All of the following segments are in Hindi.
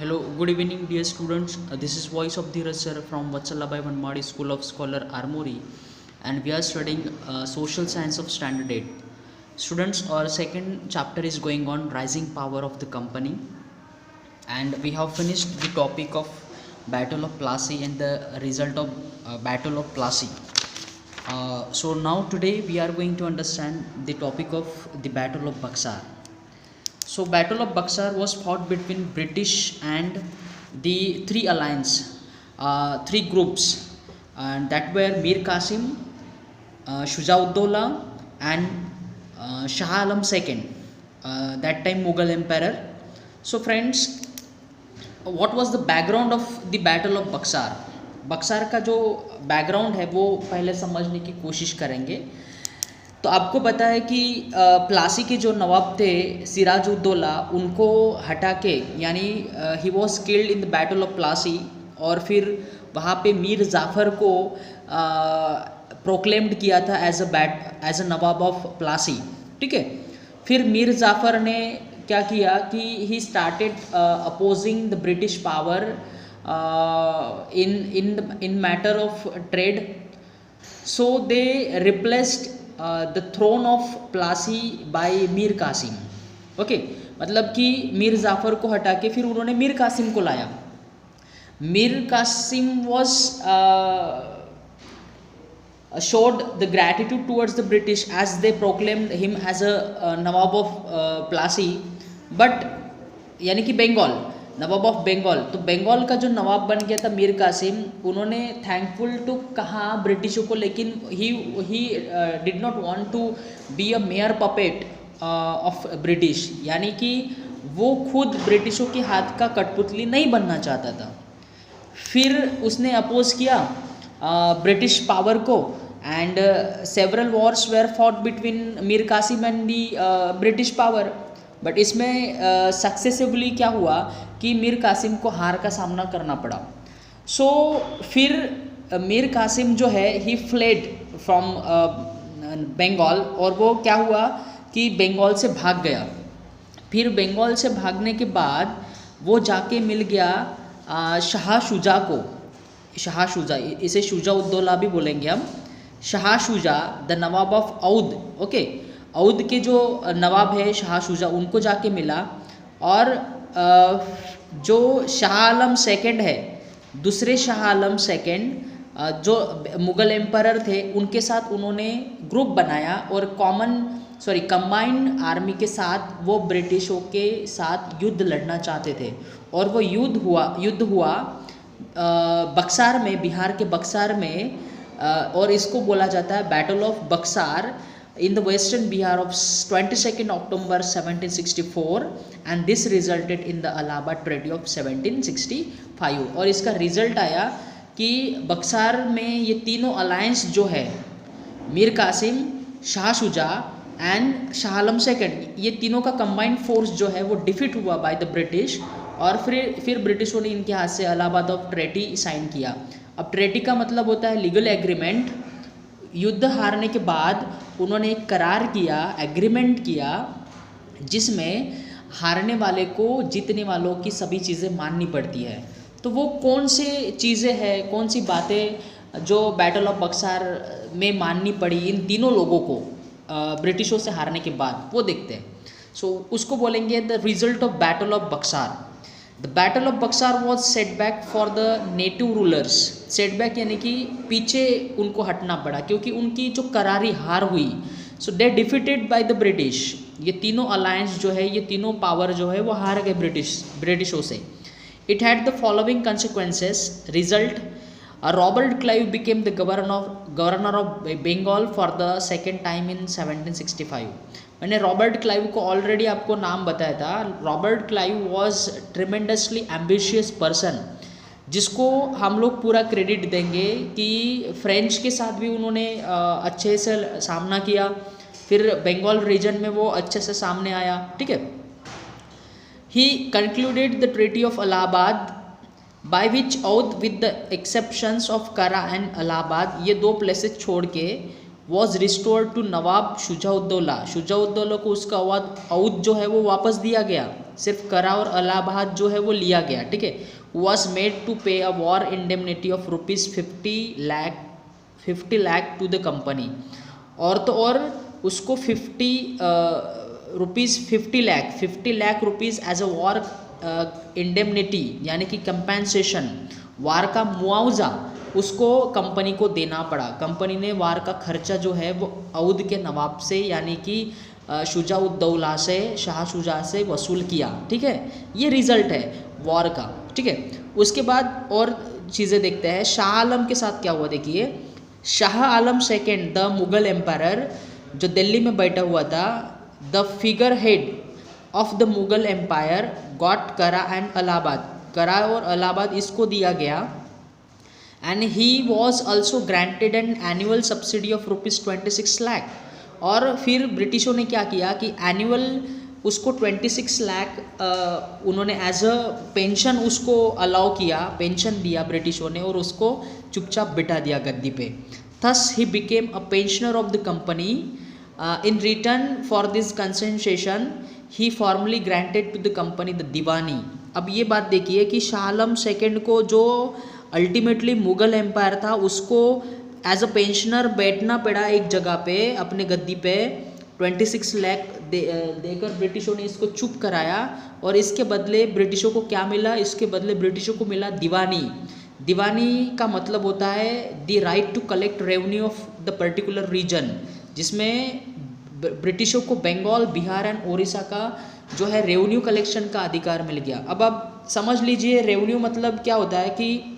Hello, good evening, dear students. This is voice of Dheeraj sir from Vatsalabai Vanmadi School of Scholar Armory, and we are studying social science of standard 8. Students, our second chapter is going on rising power of the company, and we have finished the topic of Battle of Plassey and the result of Battle of Plassey. So now today we are going to understand the topic of the Battle of Buxar. So Battle of Buxar was fought between British and the three alliance, three groups, and that were Mir Qasim, Shujauddaulah, and Shah Alam II, that time Mughal emperor. So friends, what was the background of the Battle of Buxar? Berkshire का जो बैकग्राउंड है वो पहले समझने की कोशिश करेंगे। तो आपको पता है कि प्लासी के जो नवाब थे सिराजुद्दौला, उनको हटा के, यानी he was killed in the battle of Plassey, और फिर वहाँ पे मीर जाफ़र को प्रोक्लेम्ड किया था as a nawab of Plassey. ठीक है, फिर मीर जाफ़र ने क्या किया कि he started opposing the British power in matter of trade. So they replaced the throne of Plassey by Mir Qasim. Okay, मतलब कि मीर जाफ़र को हटा के फिर उन्होंने मीर कासिम को लाया। Mir Qasim was showed the gratitude towards the British as they proclaimed him as a Nawab of Plassey, but यानी कि बंगाल, नवाब ऑफ बंगाल। तो बंगाल का जो नवाब बन गया था मीर कासिम, उन्होंने थैंकफुल टू कहा ब्रिटिशों को, लेकिन he did not want to be a mere puppet of British, यानी कि वो खुद ब्रिटिशों के हाथ का कठपुतली नहीं बनना चाहता था। फिर उसने अपोज किया ब्रिटिश पावर को, and several wars were fought between Mir Qasim and the British power. But इसमें सक्सेसिवली क्या हुआ कि मीर कासिम को हार का सामना करना पड़ा। सो फिर मीर कासिम जो है ही फ्लेड फ्रॉम बंगाल, और वो क्या हुआ कि बंगाल से भाग गया। फिर बंगाल से भागने के बाद वो जाके मिल गया शाह शुजा को। शाह शुजा, इसे शुजाउद्दौला भी बोलेंगे हम। Shah Shuja the nawab of Oudh. Okay, Oudh के जो नवाब है शाह शुजा, उनको जाके मिला, और जो शाह आलम सेकंड है, दूसरे शाह आलम सेकंड जो मुग़ल एम्परर थे, उनके साथ उन्होंने ग्रुप बनाया और कंबाइंड आर्मी के साथ वो ब्रिटिशों के साथ युद्ध लड़ना चाहते थे। और वो युद्ध हुआ बक्सार में, बिहार के बक्सार में, और इसको बोला जाता है battle of Berkshire in the western Bihar of 22nd October 1764, and this resulted in the Allahabad Treaty of 1765। और इसका रिजल्ट आया कि बक्सार में ये तीनों अलायंस जो है, मीर कासिम, शाह शुजा एंड शाह आलम सेकंड, ये तीनों का कंबाइंड फोर्स जो है वो डिफीट हुआ बाय द ब्रिटिश, और फिर ब्रिटिशों ने इनके हाथ से इलाहाबाद ऑफ ट्रेटी साइन किया। अब ट्रेटी का मतलब होता है लीगल एग्रीमेंट। युद्ध हारने के बाद उन्होंने एक करार किया, एग्रीमेंट किया, जिसमें हारने वाले को जीतने वालों की सभी चीज़ें माननी पड़ती है। तो वो कौन से चीज़ें हैं, कौन सी बातें जो बैटल ऑफ बक्सार में माननी पड़ी इन तीनों लोगों को ब्रिटिशों से हारने के बाद, वो देखते हैं। सो उसको बोलेंगे the result of battle of Berkshire. The battle of Berkshire was setback for the native rulers. Setback यानी कि पीछे उनको हटना पड़ा, क्योंकि उनकी जो करारी हार हुई। So they defeated by the British. ये तीनों अलायंस जो है, ये तीनों पावर जो है वो हार गए ब्रिटिशों से। It had the following consequences. Result, Robert Clive became the governor of Bengal for the second time in 1765। मैंने रॉबर्ट क्लाइव को ऑलरेडी आपको नाम बताया था। Robert Clive was tremendously ambitious person, जिसको हम लोग पूरा क्रेडिट देंगे कि फ्रेंच के साथ भी उन्होंने अच्छे से सामना किया, फिर बंगाल रीजन में वो अच्छे से सामने आया। ठीक है, he concluded the treaty of Allahabad by which Oudh with the exceptions of Kara and Allahabad, ये दो प्लेसेस छोड़ के was restored to nawab Shujauddaula. Shujauddaula को उसका औध जो है वो वापस दिया गया। सिर्फ करा और इलाहाबाद जो है वो लिया गया, ठीक है। Was made to pay a war indemnity of ₹50 lakh to the company. और तो और उसको 50 lakh rupees as a war indemnity यानी कि कंपेंसेशन, वार का मुआवजा उसको कंपनी को देना पड़ा। कंपनी ने वार का खर्चा जो है वो अवध के नवाब से यानी कि शुजा-उद-दौला से, शाह शुजा से वसूल किया, ठीक है। ये रिजल्ट है वॉर का, ठीक है। उसके बाद और चीज़ें देखते हैं। शाह आलम के साथ क्या हुआ देखिए। Shah Alam second the Mughal empire जो दिल्ली में बैठा हुआ था, the figure head of the Mughal empire got Kara and Allahabad, Kara और इलाहाबाद इसको दिया गया। And he was also granted an annual subsidy of ₹26 lakh. और फिर ब्रिटिशों ने क्या किया कि एनुअल उसको 26 लाख उन्होंने एज अ पेंशन उसको अलाउ किया, पेंशन दिया ब्रिटिशों ने, और उसको चुपचाप बिठा दिया गद्दी पे। Thus he became a pensioner of the company. In return for this concession he formally granted to the company the diwani. अब ये बात देखिए कि शाह आलम सेकेंड को जो अल्टीमेटली मुगल एम्पायर था उसको एज अ पेंशनर बैठना पड़ा एक जगह पे अपने गद्दी पे। 26 लाख देकर ब्रिटिशों ने इसको चुप कराया, और इसके बदले ब्रिटिशों को क्या मिला? इसके बदले ब्रिटिशों को मिला दीवानी। दीवानी का मतलब होता है the right to collect revenue of the particular region, जिसमें ब्रिटिशों को बंगाल, बिहार एंड उड़ीसा का जो है रेवेन्यू कलेक्शन का अधिकार मिल गया। अब आप समझ लीजिए रेवेन्यू मतलब क्या होता है कि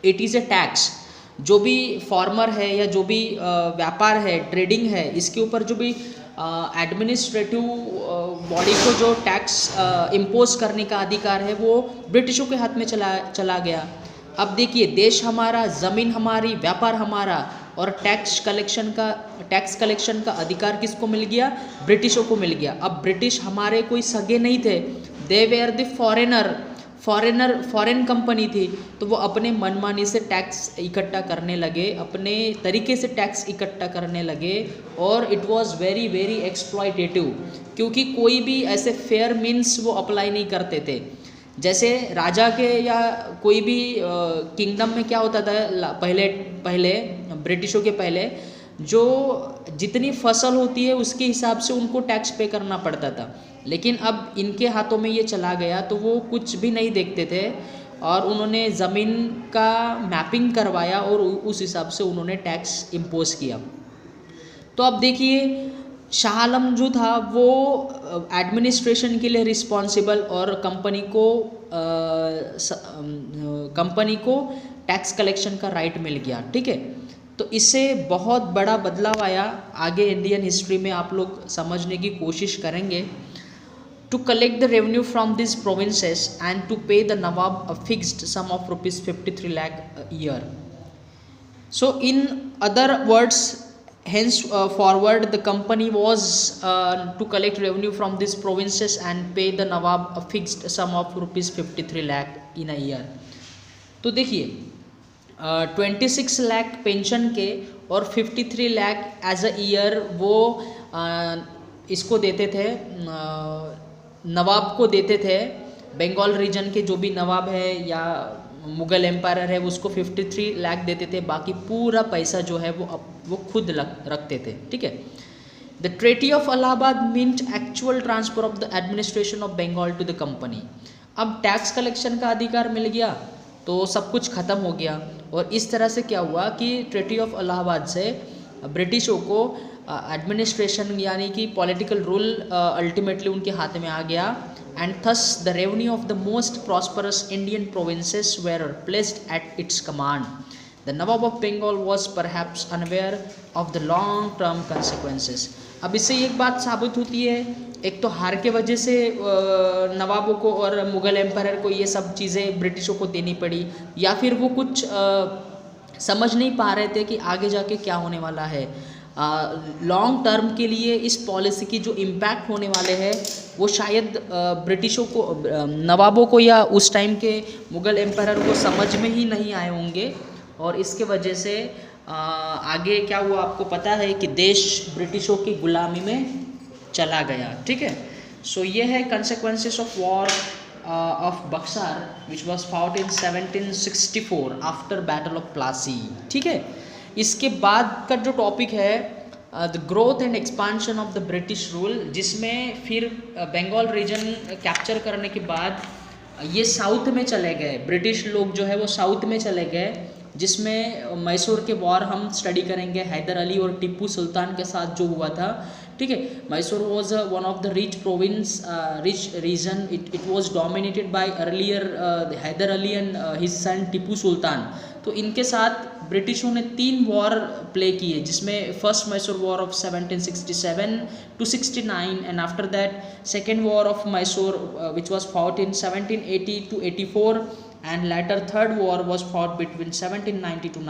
इट इज़ ए टैक्स। जो भी फार्मर है या जो भी व्यापार है, ट्रेडिंग है, इसके ऊपर जो भी एडमिनिस्ट्रेटिव बॉडी को जो टैक्स इम्पोज करने का अधिकार है वो ब्रिटिशों के हाथ में चला गया। अब देखिए देश हमारा, ज़मीन हमारी, व्यापार हमारा, और टैक्स कलेक्शन का अधिकार किसको मिल गया? ब्रिटिशों को मिल गया। अब ब्रिटिश हमारे कोई सगे नहीं थे, दे वेयर द फॉरेन कंपनी थी, तो वो अपने मनमानी से टैक्स इकट्ठा करने लगे, अपने तरीके से टैक्स इकट्ठा करने लगे, और it was very very exploitative, क्योंकि कोई भी ऐसे फेयर मीन्स वो अप्लाई नहीं करते थे। जैसे राजा के या कोई भी किंगडम में क्या होता था पहले ब्रिटिशों के पहले, जो जितनी फसल होती है उसके हिसाब से उनको टैक्स पे करना पड़ता था। लेकिन अब इनके हाथों में ये चला गया तो वो कुछ भी नहीं देखते थे, और उन्होंने ज़मीन का मैपिंग करवाया और उस हिसाब से उन्होंने टैक्स इम्पोज किया। तो अब देखिए शाह आलम जो था वो एडमिनिस्ट्रेशन के लिए रिस्पॉन्सिबल, और कंपनी को टैक्स कलेक्शन का राइट मिल गया, ठीक है। तो इससे बहुत बड़ा बदलाव आया। आगे इंडियन हिस्ट्री में आप लोग समझने की कोशिश करेंगे। To collect the revenue from this provinces and to pay the nawab a fixed sum of ₹53 lakh year. So in other words, henceforward the company was to collect revenue from these provinces and pay the nawab a fixed sum of ₹53 lakh in a year। तो देखिए 26 लाख पेंशन के और 53 लाख एज अ ईयर वो इसको देते थे, नवाब को देते थे। बंगाल रीजन के जो भी नवाब है या मुगल एम्पायर है उसको 53 लाख देते थे, बाकी पूरा पैसा जो है वो खुद रखते थे, ठीक है। The treaty of Allahabad meant actual transfer of the administration of Bengal to the company. अब टैक्स कलेक्शन का अधिकार मिल गया तो सब कुछ ख़त्म हो गया, और इस तरह से क्या हुआ कि ट्रेटी ऑफ इलाहाबाद से ब्रिटिशों को एडमिनिस्ट्रेशन यानी कि पॉलिटिकल रूल अल्टीमेटली उनके हाथ में आ गया। And thus the revenue of the most prosperous Indian provinces were placed at its command. The nawab of Bengal was perhaps unaware of the long term consequences. अब इससे एक बात साबित होती है, एक तो हार के वजह से नवाबों को और मुग़ल एम्पायर को ये सब चीज़ें ब्रिटिशों को देनी पड़ी, या फिर वो कुछ समझ नहीं पा रहे थे कि आगे जाके क्या होने वाला है। लॉन्ग टर्म के लिए इस पॉलिसी की जो इम्पैक्ट होने वाले हैं वो शायद ब्रिटिशों को, नवाबों को या उस टाइम के मुग़ल एम्पायर को समझ में ही नहीं आए होंगे, और इसके वजह से आगे क्या हुआ आपको पता है कि देश ब्रिटिशों की गुलामी में चला गया, ठीक है। सो ये है consequences of war of Buxar which was fought in 1764 after battle of Plassey. ठीक है, इसके बाद का जो टॉपिक है the growth and expansion of the British rule, जिसमें फिर बंगाल रीजन कैप्चर करने के बाद ये साउथ में चले गए, ब्रिटिश लोग जो है वो साउथ में चले गए, जिसमें मैसूर के वॉर हम स्टडी करेंगे हैदर अली और टिप्पू सुल्तान के साथ जो हुआ था। ठीक है, Mysore was one of the rich province, rich region, it was dominated by earlier Hyder Ali and his son Tipu Sultan. तो इनके साथ ब्रिटिशों ने 3 वॉर प्ले किए, जिसमें first Mysore war of 1767 to 69 and after that second war of Mysore which was fought in 1780 to 84 and later third war was fought between 1790 to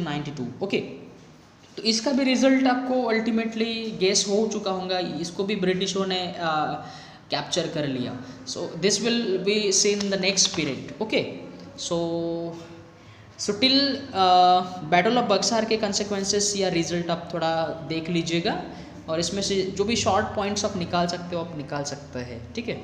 92। Okay, तो इसका भी रिजल्ट आपको अल्टीमेटली गेस हो चुका होगा, इसको भी ब्रिटिशों ने कैप्चर कर लिया। So this will be seen in the next period. Okay, so till battle of Buxar के कंसिक्वेंसेस या रिजल्ट आप थोड़ा देख लीजिएगा, और इसमें से जो भी शॉर्ट पॉइंट्स आप निकाल सकते हो आप निकाल सकते हैं। ठीक है।